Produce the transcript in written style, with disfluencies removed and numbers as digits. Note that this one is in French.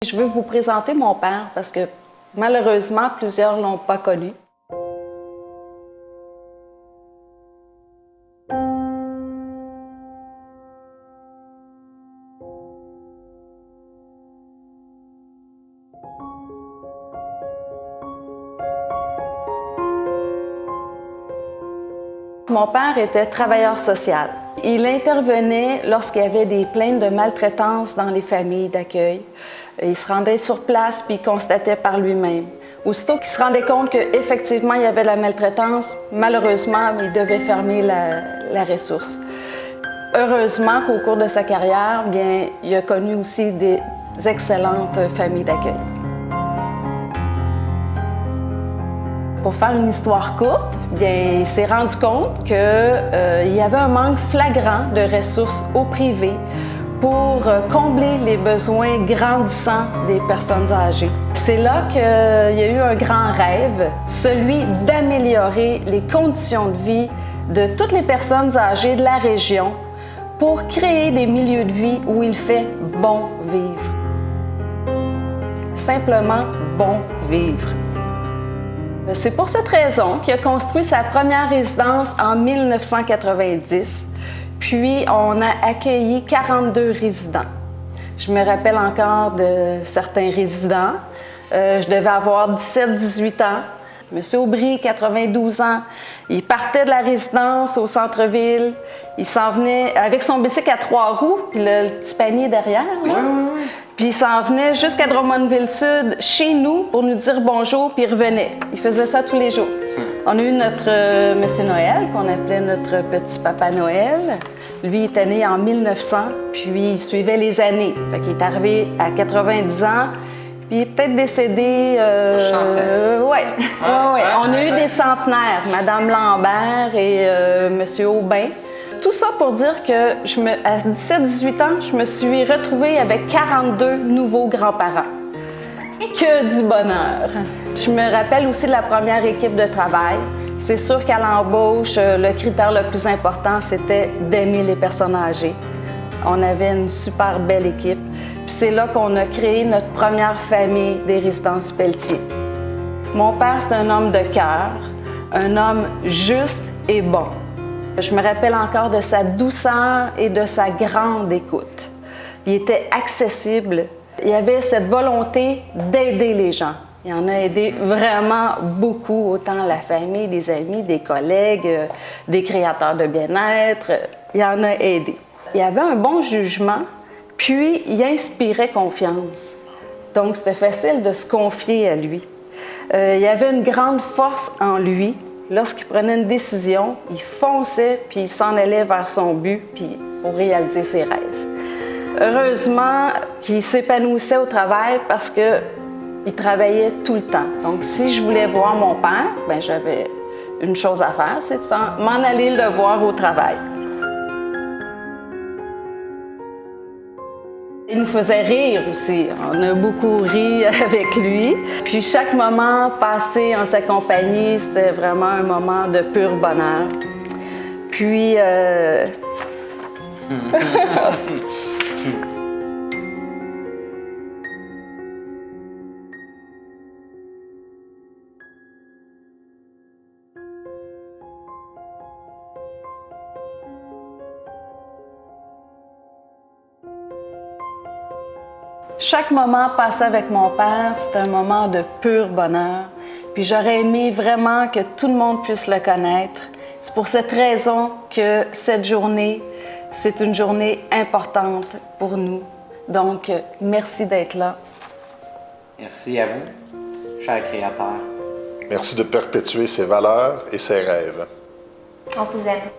Je veux vous présenter mon père parce que malheureusement, plusieurs ne l'ont pas connu. Mon père était travailleur social. Il intervenait lorsqu'il y avait des plaintes de maltraitance dans les familles d'accueil. Il se rendait sur place puis il constatait par lui-même. Aussitôt qu'il se rendait compte qu'effectivement il y avait de la maltraitance, malheureusement, il devait fermer la ressource. Heureusement qu'au cours de sa carrière, bien, il a connu aussi des excellentes familles d'accueil. Pour faire une histoire courte, bien, il s'est rendu compte qu'il y avait un manque flagrant de ressources au privé pour combler les besoins grandissants des personnes âgées. C'est là qu'il y a eu un grand rêve, celui d'améliorer les conditions de vie de toutes les personnes âgées de la région pour créer des milieux de vie où il fait bon vivre. Simplement bon vivre. C'est pour cette raison qu'il a construit sa première résidence en 1990, puis on a accueilli 42 résidents. Je me rappelle encore de certains résidents. Je devais avoir 17-18 ans. Monsieur Aubry, 92 ans, il partait de la résidence au centre-ville. Il s'en venait avec son bicycle à 3 roues, puis le petit panier derrière. Là. Oui. Puis il s'en venait jusqu'à Drummondville-Sud, chez nous, pour nous dire bonjour, puis il revenait. Il faisait ça tous les jours. On a eu notre Monsieur Noël, qu'on appelait notre petit Papa Noël. Lui, il était né en 1900, puis il suivait les années. Fait qu'il est arrivé à 90 ans, puis il est peut-être décédé... Oui. On a eu des centenaires, Madame Lambert et Monsieur Aubin. Tout ça pour dire que à 17-18 ans, je me suis retrouvée avec 42 nouveaux grands-parents. Que du bonheur! Je me rappelle aussi de la première équipe de travail. C'est sûr qu'à l'embauche, le critère le plus important, c'était d'aimer les personnes âgées. On avait une super belle équipe. Puis c'est là qu'on a créé notre première famille des résidences Pelletier. Mon père, c'est un homme de cœur, un homme juste et bon. Je me rappelle encore de sa douceur et de sa grande écoute. Il était accessible. Il avait cette volonté d'aider les gens. Il en a aidé vraiment beaucoup, autant la famille, des amis, des collègues, des créateurs de bien-être. Il en a aidé. Il avait un bon jugement, puis il inspirait confiance. Donc, c'était facile de se confier à lui. Il y avait une grande force en lui. Lorsqu'il prenait une décision, il fonçait, puis il s'en allait vers son but, puis pour réaliser ses rêves. Heureusement qu'il s'épanouissait au travail parce qu'il travaillait tout le temps. Donc, si je voulais voir mon père, bien, j'avais une chose à faire, c'est de m'en aller le voir au travail. Il nous faisait rire aussi. On a beaucoup ri avec lui. Puis chaque moment passé en sa compagnie, c'était vraiment un moment de pur bonheur. Puis... Chaque moment passé avec mon père, c'est un moment de pur bonheur. Puis j'aurais aimé vraiment que tout le monde puisse le connaître. C'est pour cette raison que cette journée, c'est une journée importante pour nous. Donc, merci d'être là. Merci à vous, cher créateur. Merci de perpétuer ses valeurs et ses rêves. On vous aime.